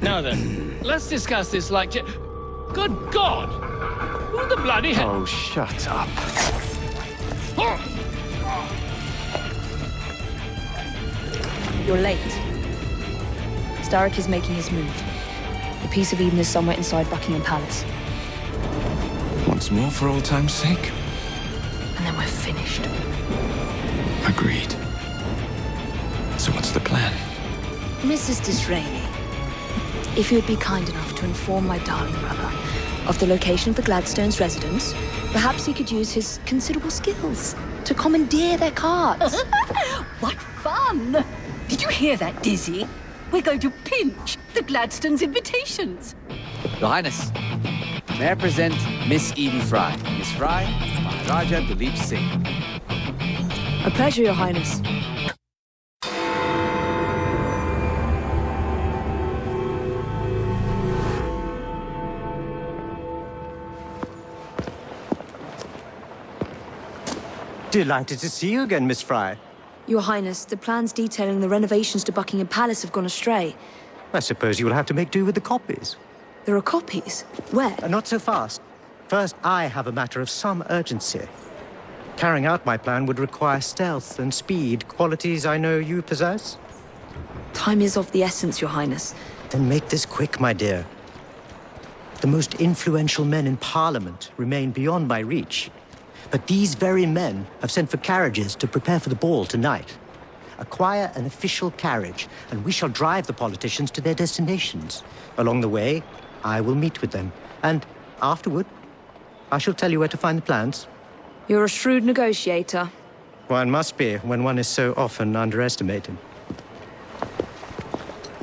Now then, let's discuss this like... Good God! Who the bloody hell... Oh, shut up. You're late. Starrick is making his move. The Piece of Eden is somewhere inside Buckingham Palace. Once more for old time's sake? And then we're finished. Agreed. So what's the plan? Mrs. Disraeli, if you'd be kind enough to inform my darling brother of the location of the Gladstones' residence, perhaps he could use his considerable skills to commandeer their carts. What fun! Did you hear that, Dizzy? We're going to pinch the Gladstones' invitations. Your Highness, may I present Miss Edie Fry. Miss Fry, Maharaja Duleep Singh. A pleasure, Your Highness. Delighted to see you again, Miss Fry. Your Highness, the plans detailing the renovations to Buckingham Palace have gone astray. I suppose you will have to make do with the copies. There are copies? Where? Not so fast. First, I have a matter of some urgency. Carrying out my plan would require stealth and speed, qualities I know you possess. Time is of the essence, Your Highness. Then make this quick, my dear. The most influential men in Parliament remain beyond my reach. But these very men have sent for carriages to prepare for the ball tonight. Acquire an official carriage, and we shall drive the politicians to their destinations. Along the way, I will meet with them. And afterward, I shall tell you where to find the plans. You're a shrewd negotiator. One must be when one is so often underestimated.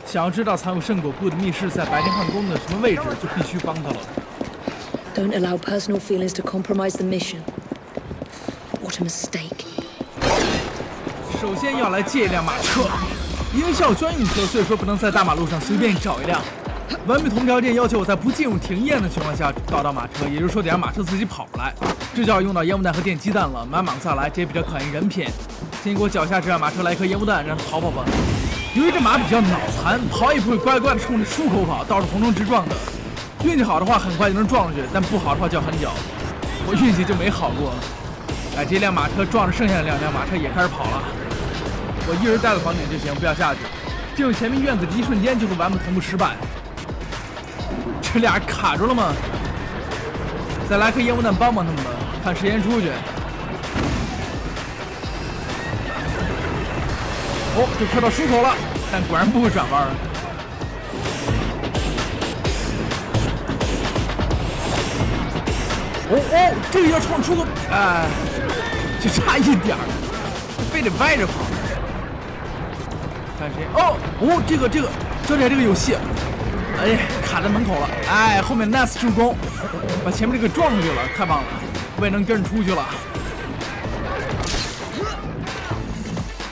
想要知道藏有圣果布的密室在白金汉宫的什么位置，就必须帮他了。 Don't allow personal feelings to compromise the mission. What a mistake. 首先要来借一辆马车，因为需要专用车，所以说不能在大马路上随便找一辆。完美同条件要求我在不进入停烟的情况下找到马车，也就是说得让马车自己跑来。这就要用到烟雾弹和电击弹了，满莽下来，这也比较考验人品。先给我脚下这辆马车来一颗烟雾弹，让它跑跑吧。由于这马比较脑残，跑也不会乖乖的冲着出口跑，倒是横冲直撞的。运气好的话，很快就能撞上去；但不好的话，就要很久。我运气就没好过。哎，这辆马车撞着剩下的两辆马车也开始跑了。我一人待在房顶就行，不要下去。进入前面院子的一瞬间就会完美同步失败。这俩卡住了吗？再来颗烟雾弹帮帮他们吧，看谁先出去。哦，就快到出口了，但果然不会转弯。哦，这个要冲出口，哎，就差一点儿，非得歪着跑。看谁？这个，教练这个有戏。哎，卡在门口了。哎，后面 nice 助攻，把前面这个撞出去了，太棒了，我也能跟着出去了。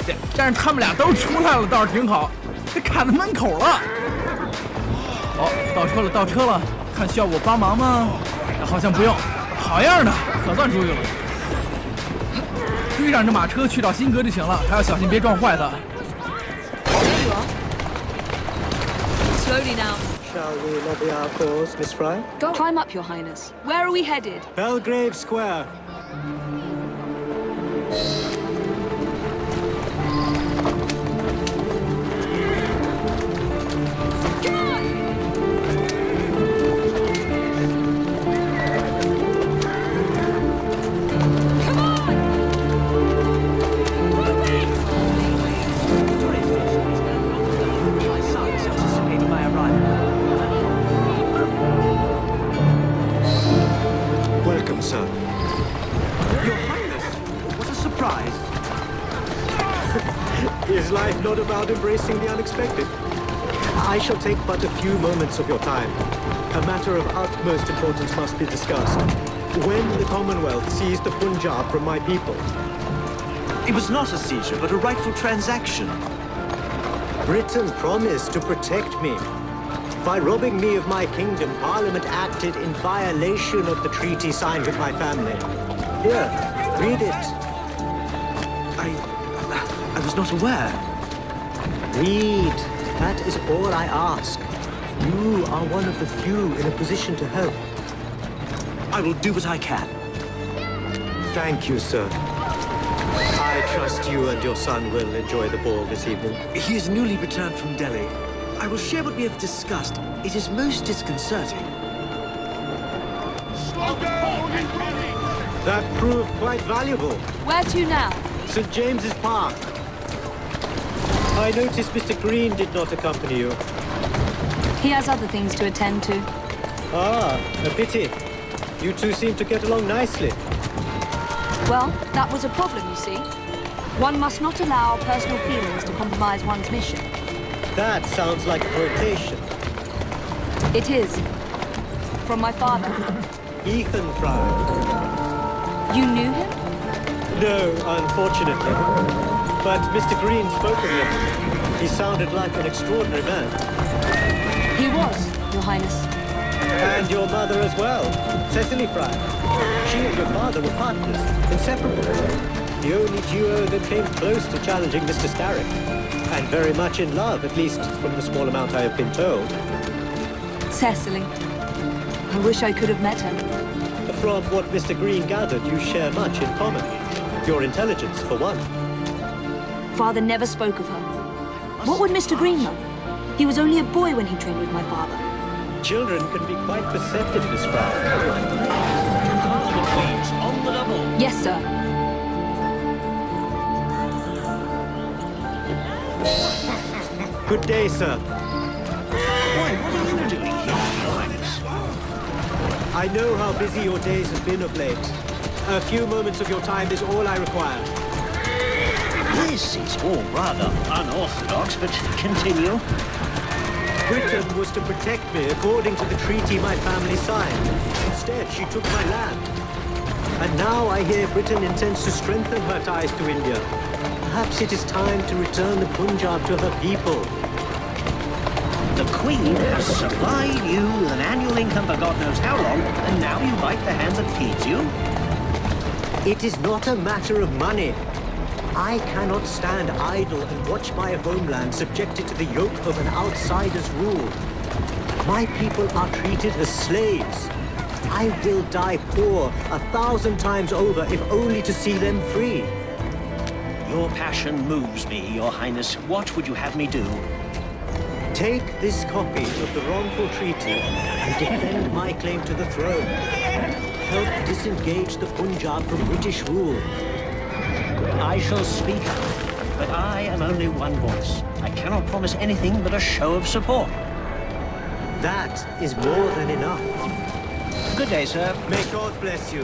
对，但是他们俩都出来了，倒是挺好。这卡在门口了。哦，倒车了，看需要我帮忙吗？好像不用。好样的，可算出去了。追上这马车去到辛格就行了，还要小心别撞坏它。Slowly now. Shall we lobby our cause, Miss Fry? Go climb up, Your Highness. Where are we headed? Belgrave Square. Welcome, sir. Your Highness, what a surprise. Is life not about embracing the unexpected? I shall take but a few moments of your time. A matter of utmost importance must be discussed. When the Commonwealth seized the Punjab from my people, It was not a seizure, but a rightful transaction. Britain promised to protect me. By robbing me of my kingdom, Parliament acted in violation of the treaty signed with my family. Here, read it. I was not aware. Read. That is all I ask. You are one of the few in a position to help. I will do what I can. Thank you, sir. I trust you and your son will enjoy the ball this evening. He is newly returned from Delhi. I will share what we have discussed. It is most disconcerting. That proved quite valuable. Where to now? St. James's Park. I noticed Mr. Green did not accompany you. He has other things to attend to. Ah, a pity. You two seem to get along nicely. Well, that was a problem, you see. One must not allow personal feelings to compromise one's mission. That sounds like a quotation. It is. From my father. Ethan Fry. You knew him? No, unfortunately. But Mr. Green spoke of him. He sounded like an extraordinary man. He was, Your Highness. And your mother as well, Cecily Fry. She and your father were partners, inseparable. The only duo that came close to challenging Mr. Starrick. And very much in love, at least from the small amount I have been told. Cecily. I wish I could have met her. From what Mr. Green gathered, you share much in common. Your intelligence, for one. Father never spoke of her. What would Mr. Green know? He was only a boy when he trained with my father. Children can be quite perceptive, Miss Fry. Please, on the double. Yes, sir. Good day, sir. Why, what are you doing here, Your Highness? I know how busy your days have been of late. A few moments of your time is all I require. This is all rather unorthodox, but continue. Britain was to protect me according to the treaty my family signed. Instead, she took my land. And now I hear Britain intends to strengthen her ties to India. Perhaps it is time to return the Punjab to her people. The Queen has supplied you with an annual income for God knows how long, and now you bite the hand that feeds you? It is not a matter of money. I cannot stand idle and watch my homeland subjected to the yoke of an outsider's rule. My people are treated as slaves. I will die poor 1,000 times over if only to see them free. Your passion moves me, Your Highness. What would you have me do? Take this copy of the wrongful treaty and defend my claim to the throne. Help disengage the Punjab from British rule. I shall speak up, but I am only one voice. I cannot promise anything but a show of support. That is more than enough. Good day, sir. May God bless you.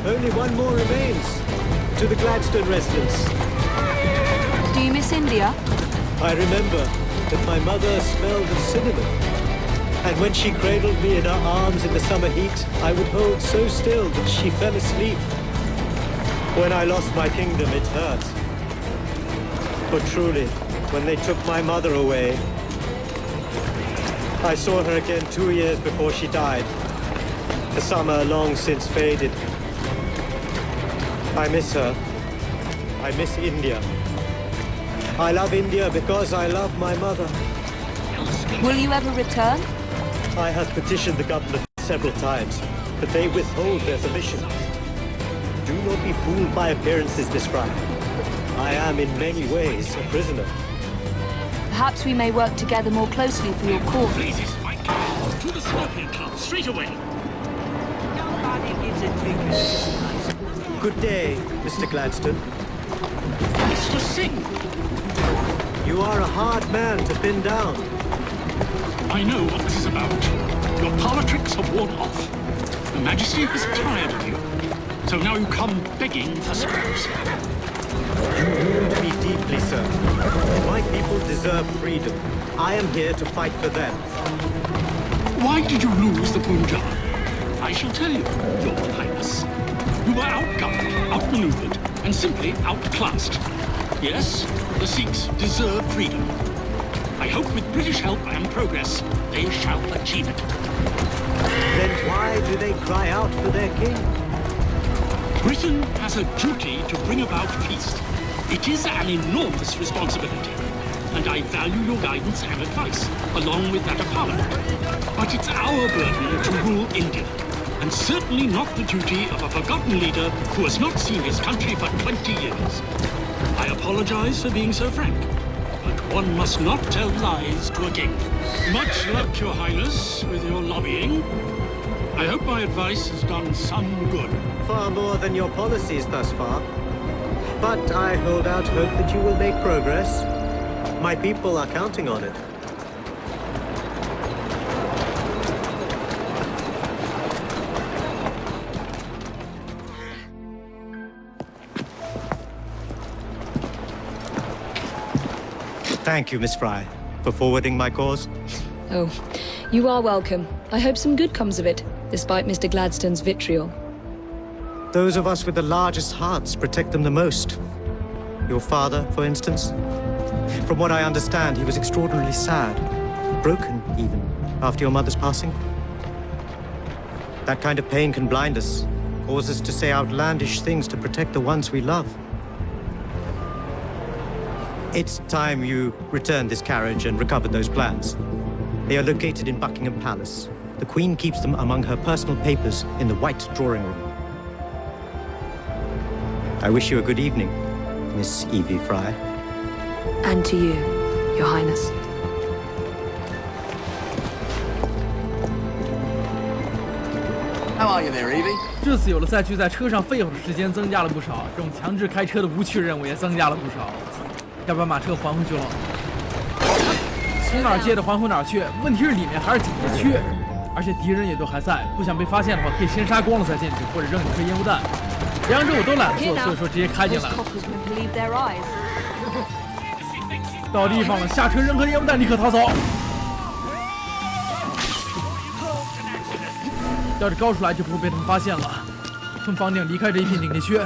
Only one more remains. To the Gladstone residence. Do you miss India? I remember that my mother smelled of cinnamon. And when she cradled me in her arms in the summer heat, I would hold so still that she fell asleep. When I lost my kingdom, it hurt. But truly, when they took my mother away, I saw her again 2 years before she died. The summer long since faded. I miss her. I miss India. I love India because I love my mother. Will you ever return? I have petitioned the government several times, but they withhold their permission. Do not be fooled by appearances, Miss Fry. I am in many ways a prisoner. Perhaps we may work together more closely for your cause. Please, Mike. To the Scorpion Club, straight away. Good day, Mr. Gladstone. Mr. Singh. You are a hard man to pin down. I know what this is about. Your parlor tricks have worn off. Her Majesty is tired of you. So now you come begging for scraps. You wound me deeply, sir. My people deserve freedom. I am here to fight for them. Why did you lose the Punjab? I shall tell you, Your Highness. You were outgunned, outmaneuvered, and simply outclassed. Yes, the Sikhs deserve freedom. I hope with British help and progress, they shall achieve it. Then why do they cry out for their king? Britain has a duty to bring about peace. It is an enormous responsibility, and I value your guidance and advice, along with that of Parliament. But it's our burden to rule India, and certainly not the duty of a forgotten leader who has not seen his country for 20 years. I apologize for being so frank, but one must not tell lies to a king. Much luck, Your Highness, with your lobbying. I hope my advice has done some good. Far more than your policies thus far. But I hold out hope that you will make progress. My people are counting on it. Thank you, Miss Fry, for forwarding my cause. Oh, you are welcome. I hope some good comes of it, despite Mr. Gladstone's vitriol. Those of us with the largest hearts protect them the most. Your father, for instance. From what I understand, he was extraordinarily sad, broken even, after your mother's passing. That kind of pain can blind us, cause us to say outlandish things to protect the ones we love. It's time you returned this carriage and recovered those plans. They are located in Buckingham Palace. The Queen keeps them among her personal papers in the White Drawing Room. I wish you a good evening, Miss Evie Fry. And to you, Your Highness. How are you there, Evie? 这次有了赛区，在车上费会的时间增加了不少，这种强制开车的无趣任务也增加了不少。要把马车还回去了，从哪儿接着还回哪儿去。问题是里面还是紧着缺，而且敌人也都还在，不想被发现的话，可以先杀光了再进去，或者扔几颗烟雾弹。这两者我都懒得做，所以说直接开进来了。到地方了，下车扔颗烟雾弹，立刻逃走。要是高出来就不会被他们发现了。从房顶离开这一片顶地区。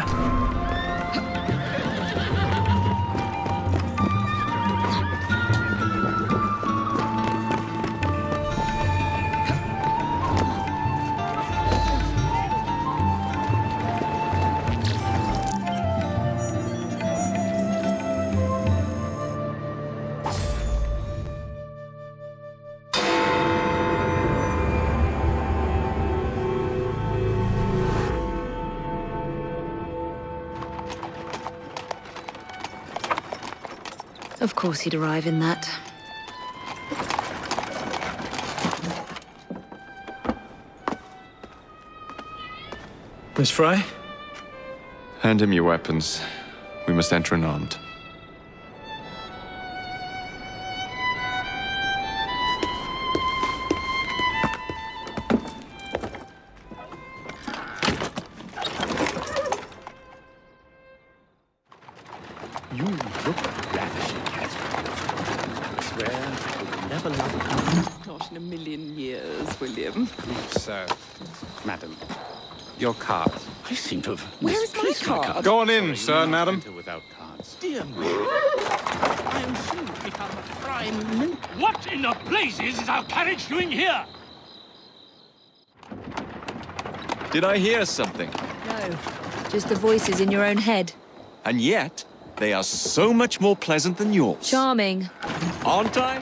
Of course he'd arrive in that. Miss Fry? Hand him your weapons. We must enter unarmed. You look ravishing, Catherine. I swear I will never love you. Not in a million years, William. Sir, madam, your card. I seem to have Where is my misplaced my card? Go on in, sir, madam. Without cards. Dear me. I am soon to become a prime minister. What in the blazes is our carriage doing here? Did I hear something? No, just the voices in your own head. And yet, they are so much more pleasant than yours. Charming. Aren't I?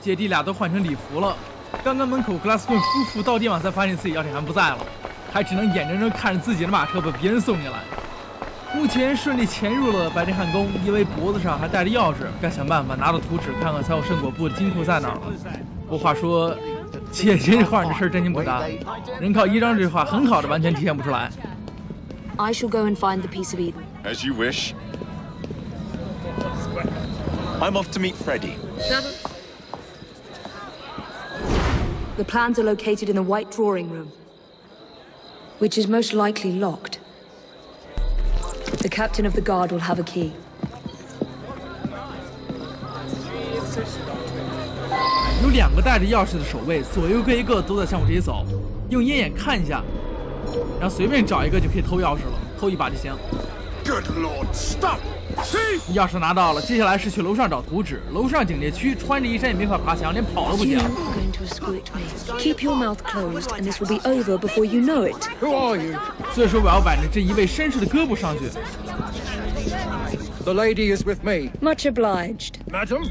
姐弟俩都换成礼服了。刚刚门口格拉斯顿夫妇到地方才发现自己钥匙还不在了，还只能眼睁睁看着自己的马车被别人送进来。目前顺利潜入了白金汉宫，因为脖子上还带着钥匙，该想办法拿到图纸，看看财务圣果部的金库在哪儿了。不过话说，姐姐这话这事儿真心不大，人靠一张这句话很好的完全体现不出来。I shall go and find the piece of Eden. As you wish. I'm off to meet Freddie. The plans are located in the White Drawing Room, which is most likely locked. The captain of the guard will have a key. 有2个带着钥匙的守卫，左右各一个，都在向我这里走。用鹰眼看一下，然后随便找一个就可以偷钥匙了，偷一把就行。Good Lord, stop! See? 钥匙拿到了，接下来是去楼上找图纸。楼上警戒区，穿着衣衫也没法爬墙，连跑都不行。 You are going to escort me. Keep your mouth closed, and this will be over before you know it. Who are you? 所以说我要挽着这一位绅士的胳膊上去。 The lady is with me. Much obliged. Madam?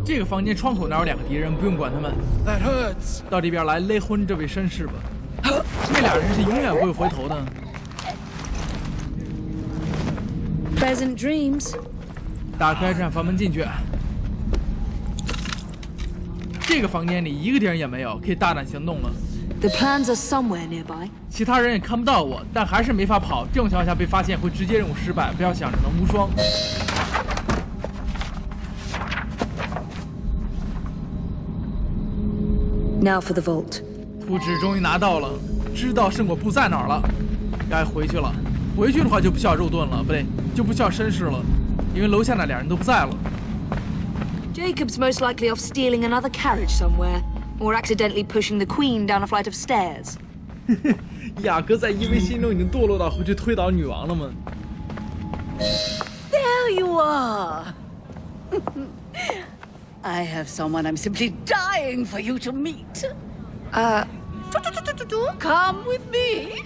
这个房间窗口那有2个敌人，不用管他们。 That hurts. 到这边来勒昏这位绅士吧。那俩人是永远不会回头的。 Pleasant dreams. 打开这扇房门进去。这个房间里一个敌人也没有，可以大胆行动了。 The plans are somewhere nearby. 其他人也看不到我，但还是没法跑。这种情况下被发现会直接任务失败，不要想着能无双。 Now for the vault. 图纸终于拿到了，知道圣果布在哪儿了，该回去了。回去的话就不需要肉盾了，不对，就不需要绅士了，因为楼下那俩人都不在了。 Jacob's most likely off stealing another carriage somewhere, or accidentally pushing the Queen down a flight of stairs. 雅各在伊薇心中已经堕落到回去推倒女王了吗？ There you are. I have someone I'm simply dying for you to meet. Come with me.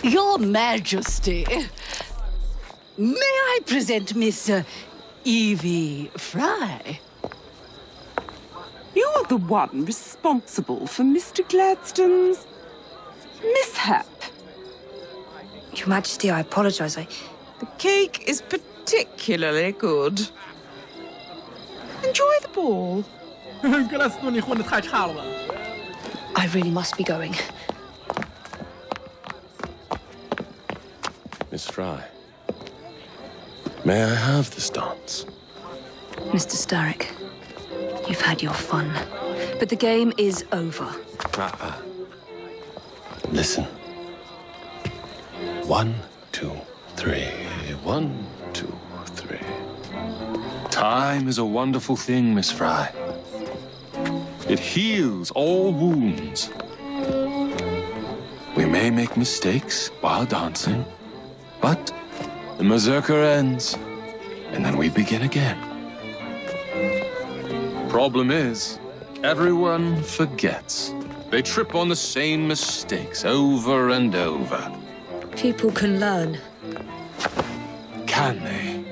Your Majesty, may I present Miss Evie Fry? You're the one responsible for Mr. Gladstone's mishap. Your Majesty, I apologize. The cake is particularly good. Enjoy the ball. 格莱斯顿，你混得太差了吧！ I really must be going. Miss Fry, may I have this dance? Mr. Starrick, you've had your fun, but the game is over. Listen. 1, 2, 3. 1, 2, 3. Time is a wonderful thing, Miss Fry. It heals all wounds. We may make mistakes while dancing, but the Berserker ends, and then we begin again. Problem is, everyone forgets. They trip on the same mistakes over and over. People can learn. Can they?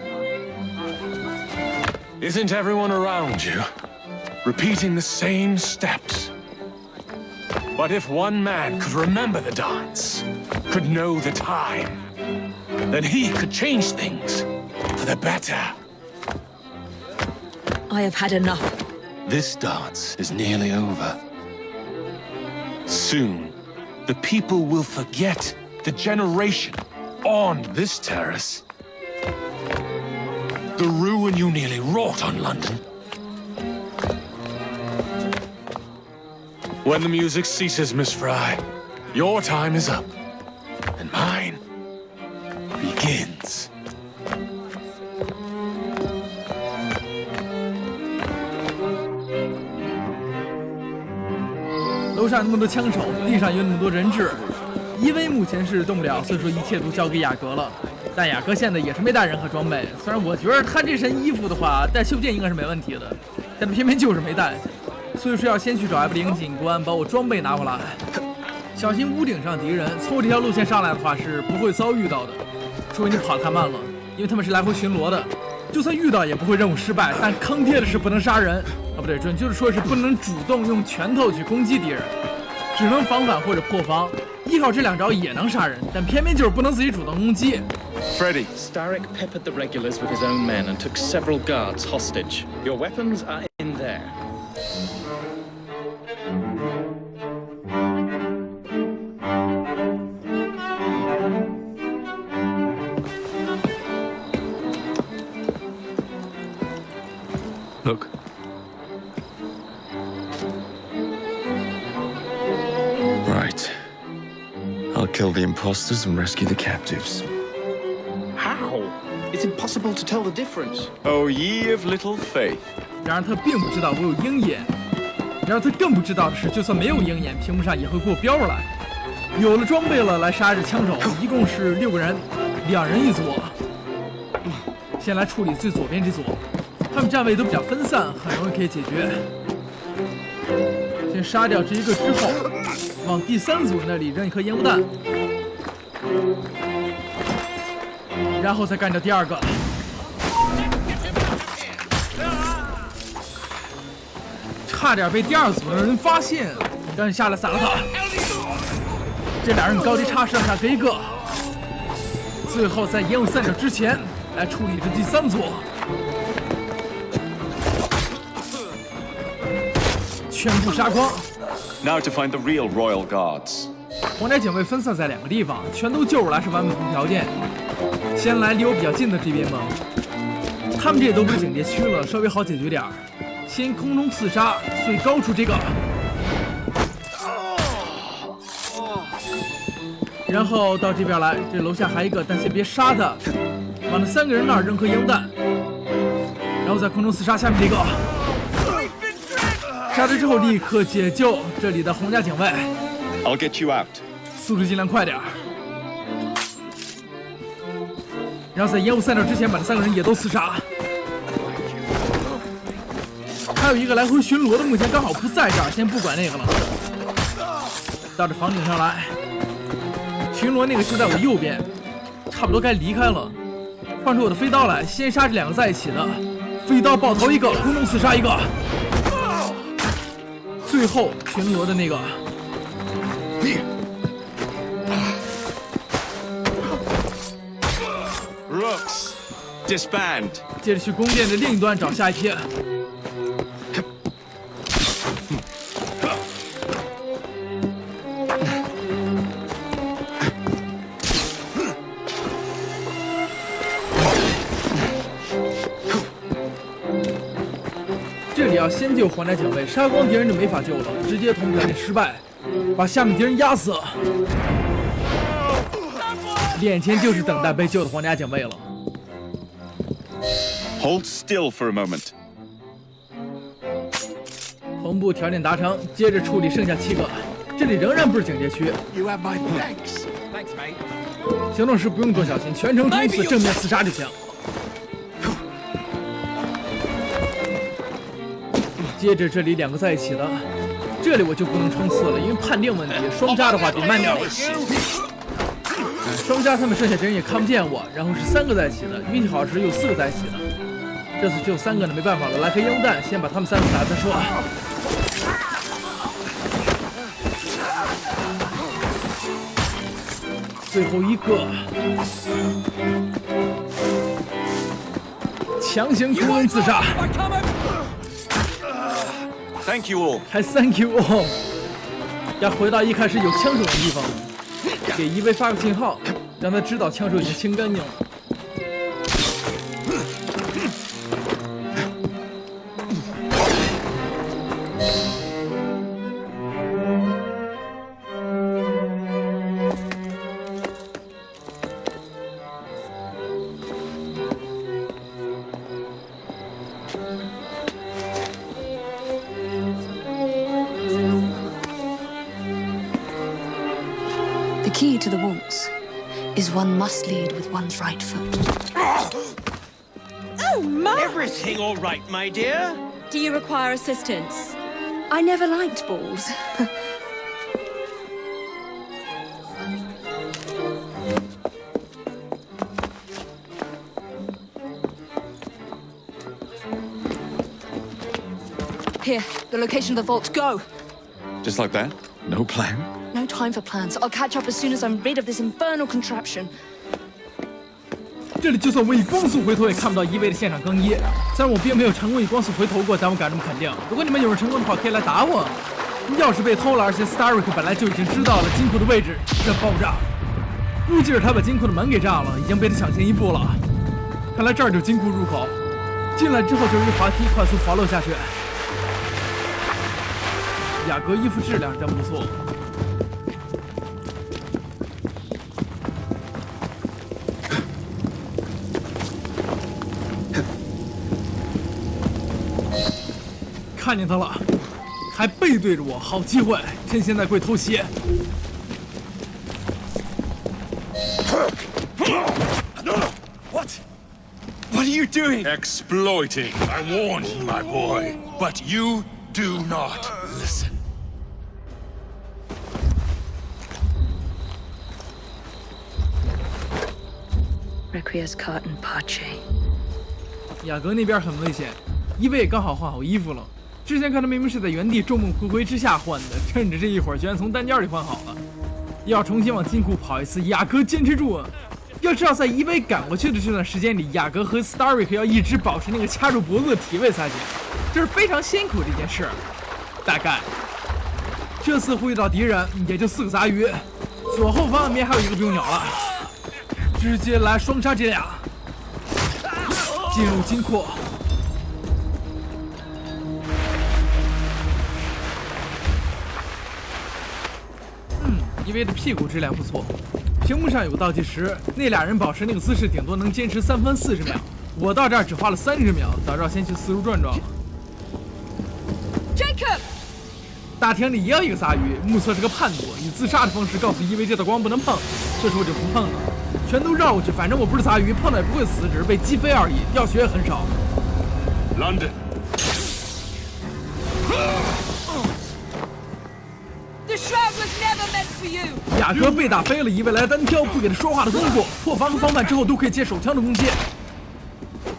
Isn't everyone around you repeating the same steps? But if one man could remember the dance, could know the time, then he could change things for the better. I have had enough. This dance is nearly over. Soon, the people will forget the generation on this terrace. The ruin you nearly wrought on London. When the music ceases, Miss Fry, your time is up, and mine begins. 楼上那么多枪手，地上有那么多人质，伊薇目前是动不了，所以说一切都交给雅阁了。但雅阁现在也是没带任何装备，虽然我觉得他这身衣服的话，带袖剑应该是没问题的，但偏偏就是没带，所以说要先去找艾布林警官把我装备拿回来。小心屋顶上敌人，从这条路线上来的话是不会遭遇到的，除非你跑得太慢了，因为他们是来回巡逻的。就算遇到也不会任务失败，但坑爹的是不能杀人啊，不对，准确的说是不能主动用拳头去攻击敌人，只能防反或者破防。依靠这2招也能杀人，但偏偏就是不能自己主动攻击。Freddy. Starrick peppered the regulars with his own men and took several guards hostage. Your weapons are in there. Look. Right. I'll kill the imposters and rescue the captives. How? It's impossible to tell the difference. Oh, ye of little faith. 然而他并不知道我有鹰眼，然而他更不知道的是，就算没有鹰眼，屏幕上也会给我标出来。有了装备了，来杀这枪手，一共是6个人，2人一组。先来处理最左边这组，他们站位都比较分散，很容易可以解决。先杀掉这一个之后，往第3组那里扔一颗烟雾弹，然后再干掉第2个。差点被第2组的人发现，赶紧下来散了他。这2人高低差上下各一个，最后在烟雾散掉之前来处理这第3组，全部杀光。Now to find the real royal guards. 皇家警卫分散在2个地方，全都救出来是完美同条件。先来离我比较近的这边吧，他们这都不是警戒区了，稍微好解决点儿。先空中刺杀最高处这个，然后到这边来，这楼下还一个，但先别杀他，往那3个人那儿扔颗烟雾弹，然后在空中刺杀下面这个，杀了之后立刻解救这里的皇家警卫。I'll get you out. 速度尽量快点儿，然后在烟雾散掉之前把这3个人也都刺杀。还有一个来回巡逻的，目前刚好不在这儿，先不管那个了。到这房顶上来，巡逻那个就在我右边，差不多该离开了。换出我的飞刀来，先杀这2个在一起的，飞刀爆头一个，空中刺杀一个，最后巡逻的那个。Rooks, disband. 接着去宫殿的另一端找下一批。这里要先救皇家警卫，杀光敌人就没法救了，直接同条件失败，把下面敌人压死。眼前就是等待被救的皇家警卫了。Hold still for a moment. 同步条件达成，接着处理剩下7个。这里仍然不是警戒区。 You have my thanks. Thanks, mate. 行动时不用多小心，全程冲刺，正面刺杀就行。接着这里2个在一起的，这里我就不能冲刺了，因为判定问题。双杀的话得慢点。双杀他们剩下敌人也看不见我，然后是3个在一起的，运气好时有4个在一起的。这次只有3个呢，没办法了，来颗烟雾弹，先把他们3个打再说。最后一个，强行空中自杀。Thank you all. 还 Thank you all。要回到一开始有枪手的地方，给一位发个信号，让他知道枪手已经清干净了。The key to the walls is one must lead with one's right foot. Oh, my! Everything all right, my dear? Do you require assistance? I never liked balls. Here, the location of the vault. Go! Just like that? No plan? No time for plans. I'll catch up as soon as I'm rid of this infernal contraption. 这里就算我以光速回头也看不到一位的现场更衣，虽然我并没有成功以光速回头过，但我敢这么肯定。如果你们有人成功的话，可以来打我。钥匙被偷了，而且 Starrick 本来就已经知道了金库的位置，这爆炸，估计是他把金库的门给炸了，已经被他抢先一步了。看来这儿就是金库入口，进来之后就是一滑梯，快速滑落下去。雅阁衣服质量真不错。看见他了，还背对着我，好机会，趁现在快偷袭。What are you doing? Exploiting. I warned you, my boy. But you do not listen. Requiescat in pace. 雅阁那边很危险，伊薇也刚好换好衣服了。之前看他明明是在原地众目睽睽之下换的，趁着这一会儿居然从单间里换好了。要重新往金库跑一次，雅阁坚持住啊！要知道，在伊薇赶过去的这段时间里，雅阁和 Starrick 要一直保持那个掐住脖子的体位才行，这是非常辛苦的一件事。大概这次会遇到敌人也就4个杂鱼，左后方那边还有一个不用鸟了，直接来双杀这俩，进入金库。伊薇的屁股质量不错。屏幕上有个倒计时，那俩人保持那个姿势，顶多能坚持3分40秒。我到这儿只花了30秒，早知道先去四处转转了。Jacob， 大厅里也有一个杂鱼，目测是个叛徒，以自杀的方式告诉伊薇这道光不能碰，这时候我就不碰了，全都绕过去，反正我不是杂鱼，碰了也不会死，只是被击飞而已，掉血也很少。London. The shroud was never meant for you。雅阁被打飞了，伊薇来单挑，不给他说话的功夫，破防和防范之后都可以接手枪的攻击。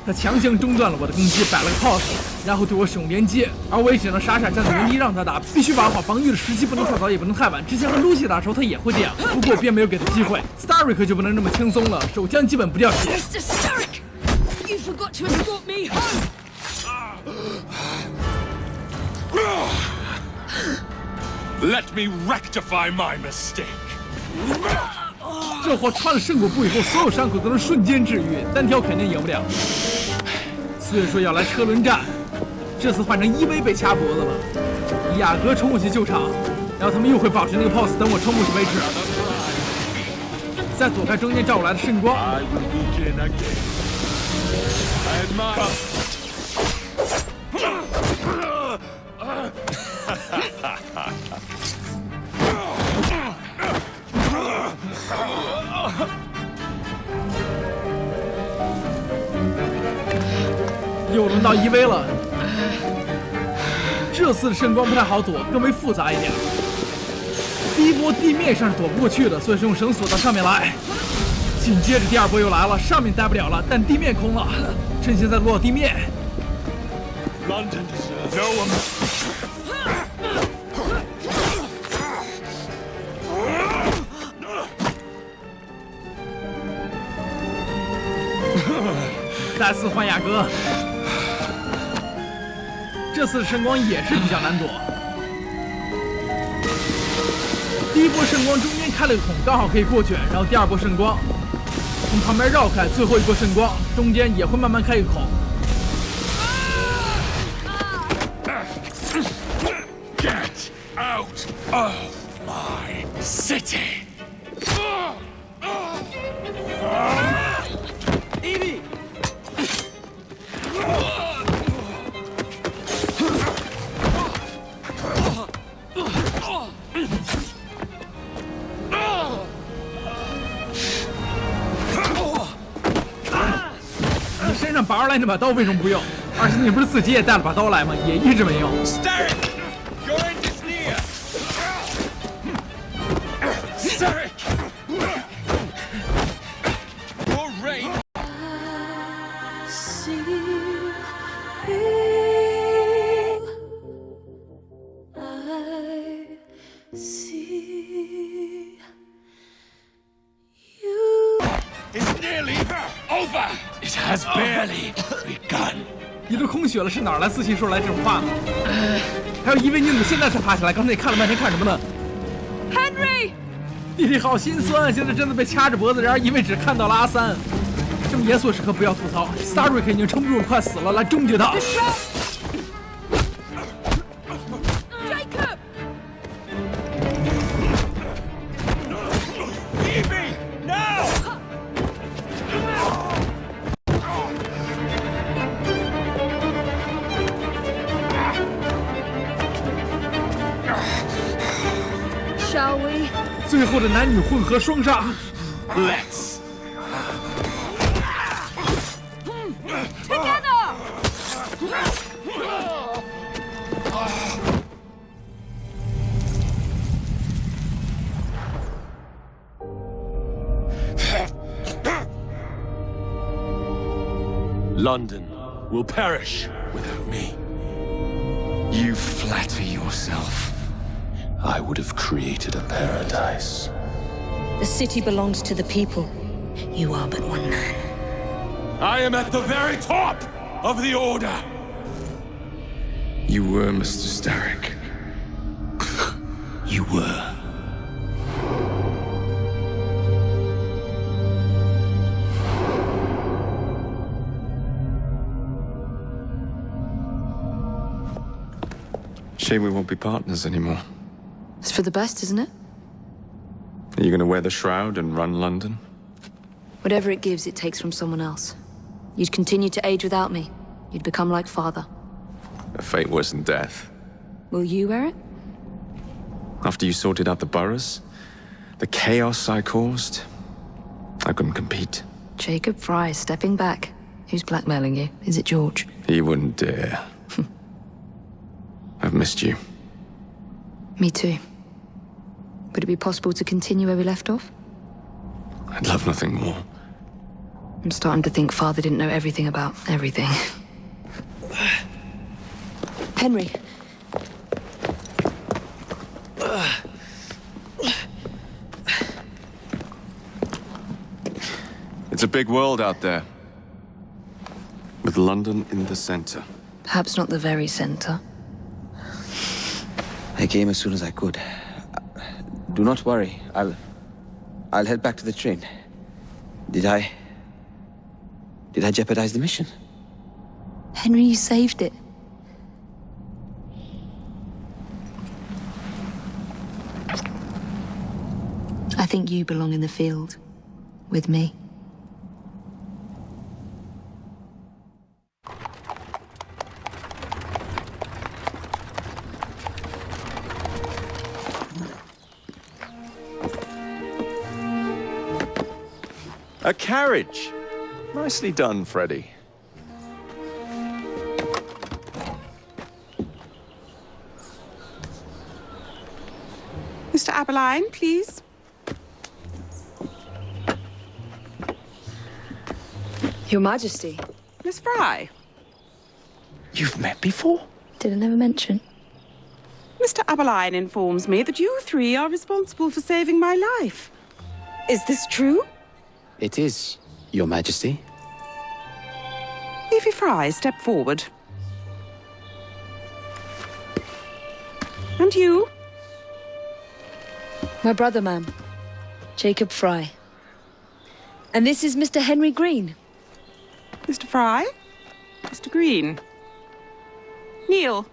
他强行中断了我的攻击，摆了个 pose， 然后对我使用连击，而我也只能傻傻站在原地让他打，必须把握好防御的时机，不能太早也不能太晚。之前和 Lucy 打的时候他也会这样，不过我便没有给他机会。Starrick 就不能这么轻松了，手枪基本不掉血。Mr. Starrick, you forgot to escort me home. Let me rectify my mistake. 这货穿了圣果布以后，所有伤口都能瞬间治愈，单挑肯定赢不了。所以说要来车轮战，这次换成伊薇被掐脖子了，雅阁冲过去救场，然后他们又会保持那个 pose， 等我冲过去为止。再躲开中间照过来的圣光。I will begin again. And 又轮到伊薇了，这次的圣光不太好躲，更为复杂一点。第一波地面上是躲不过去的，所以是用绳索到上面来。紧接着第二波又来了，上面待不了了，但地面空了，趁现在落到地面。London deserves no one. 再次换雅阁，这次的圣光也是比较难躲。第一波圣光中间开了个孔，刚好可以过去，然后第二波圣光从旁边绕开，最后一波圣光中间也会慢慢开一个孔。Get out of my city. Evie! 你身上拔出来那把刀为什么不用？而且你不是自己也带了把刀来吗？也一直没用。Starrick, your end is near. Starrick, your reign. It's nearly over. It has barely begun. 你都空血了，是哪儿来自信说出来这种话呢？还有伊薇，你怎么现在才爬起来？刚才你看了半天看什么呢 Henry， 弟弟好心酸，现在真的被掐着脖子，然而伊薇只看到了阿三。这么严肃的时刻不要吐槽 ，Starrick 已经撑不住了，快死了，来终结他。Jacob， Evie, now! 伊后的男女混合双杀。Let's. London will perish without me. You flatter yourself. I would have created a paradise. The city belongs to the people. You are but one man. I am at the very top of the Order. You were, Mr. Starrick. You were. Shame we won't be partners anymore. It's for the best, isn't it? Are you going to wear the shroud and run London? Whatever it gives, it takes from someone else. You'd continue to age without me. You'd become like father. A fate worse than death. Will you wear it? After you sorted out the boroughs, the chaos I caused, I couldn't compete. Jacob Fry stepping back. Who's blackmailing you? Is it George? He wouldn't dare. I've missed you. Me too. Would it be possible to continue where we left off? I'd love nothing more. I'm starting to think Father didn't know everything about everything. Henry. It's a big world out there. With London in the center. Perhaps not the very center. I came as soon as I could. Do not worry. I'll head back to the train. Did I jeopardize the mission? Henry, you saved it. I think you belong in the field. With me. A carriage! Nicely done, Freddy. Mr. Aberline, please. Your Majesty. Miss Fry. You've met before? Did I never mention? Mr. Aberline informs me that you three are responsible for saving my life. Is this true? It is, Your Majesty. Evie Fry, step forward. And you? My brother, ma'am. Jacob Fry. And this is Mr. Henry Green. Mr. Fry? Mr. Green? Kneel.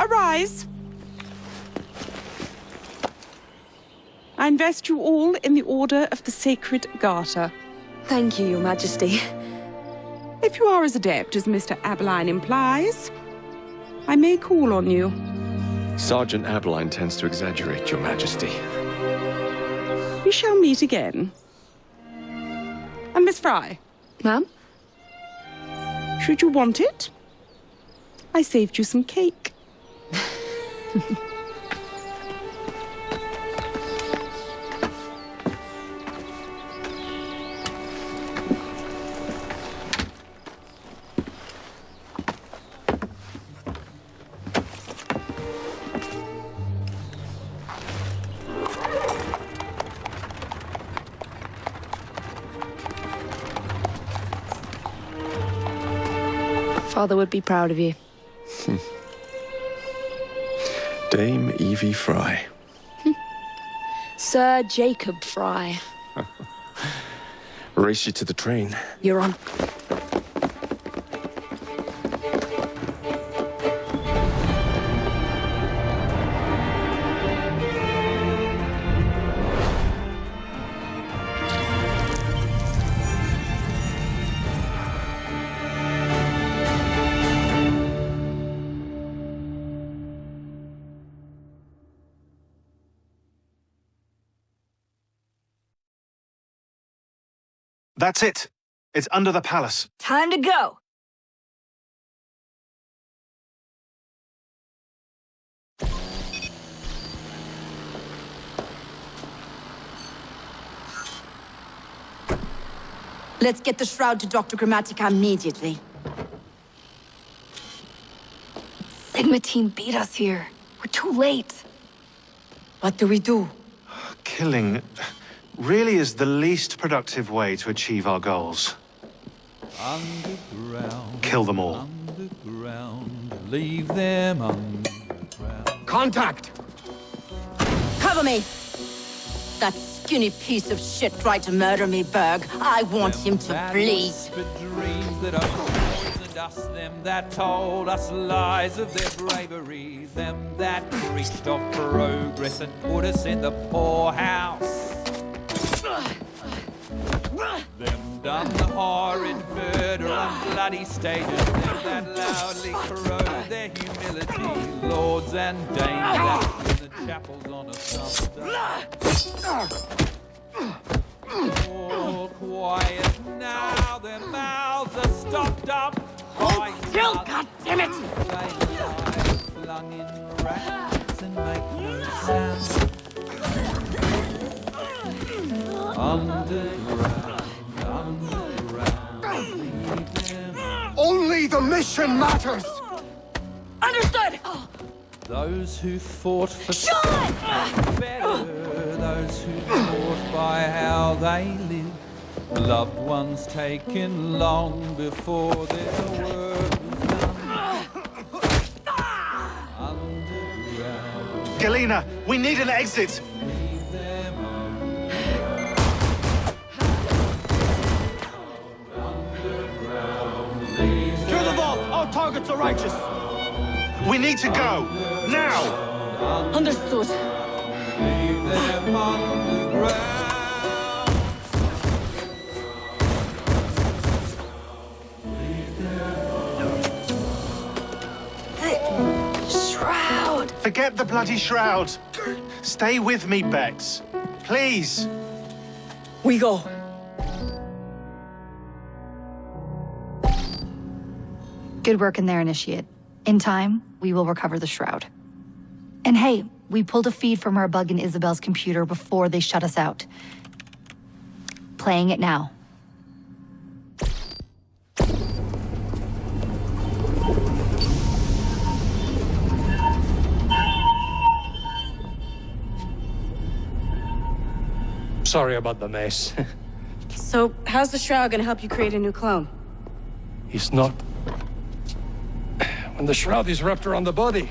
Arise. I invest you all in the Order of the Sacred Garter. Thank you, Your Majesty. If you are as adept as Mr. Aberline implies, I may call on you. Sergeant Aberline tends to exaggerate, Your Majesty. We shall meet again. And Miss Fry? Ma'am? Should you want it, I saved you some cake. Father would be proud of you. Dame Evie Fry. Sir Jacob Fry. Race you to the train. You're on. That's it. It's under the palace. Time to go. Let's get the shroud to Dr. Grammatica immediately. Sigma team beat us here. We're too late. What do we do? Killing really is the least productive way to achieve our goals. Underground. Kill them all. Underground. Leave them underground. Contact! Cover me! That skinny piece of shit tried to murder me, Berg. I want him to bleed. Dreams that poisoned us, them that told us lies of their bravery, them that preached of progress and put us in the poorhouse. Them done the horrid murder on bloody stages, them that loudly corrode their humility, lords and dames that in the chapels on a Sunday. All quiet now, their mouths are stopped up. Hold still, goddammit! They lie flung in racks and make no sound. Underground, underground, leave them. Only the mission matters! Understood! Those who fought for better, those who fought by how they lived, loved ones taken long before their work was done. Underground. Galena, we need an exit. Leave them Through the vault! Our targets are righteous! We need to go! Now! Understood. leave them underground. Shroud! Forget the bloody shroud! Stay with me, Bex. Please! We go. Good work in there, Initiate. In time, we will recover the shroud. And hey, we pulled a feed from our bug in Isabel's computer before they shut us out. Playing it now. Sorry about the mess. So, how's the shroud gonna help you create a new clone? It's not. When the shroud is wrapped around the body,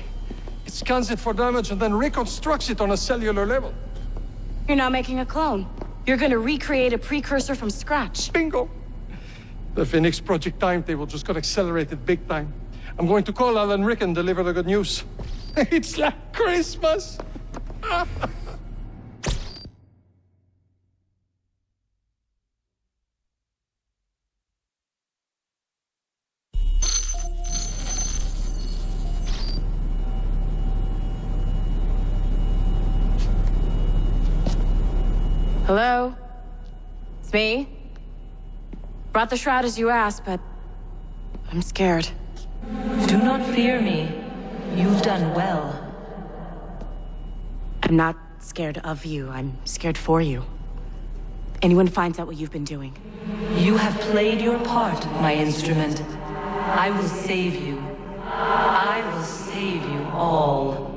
it scans it for damage and then reconstructs it on a cellular level. You're not making a clone. You're gonna recreate a precursor from scratch. Bingo! The Phoenix Project timetable just got accelerated big time. I'm going to call Alan Rick and deliver the good news. It's like Christmas! Hello? It's me. Brought the shroud as you asked, but I'm scared. Do not fear me. You've done well. I'm not scared of you. I'm scared for you. Anyone finds out what you've been doing. You have played your part, my instrument. I will save you. I will save you all.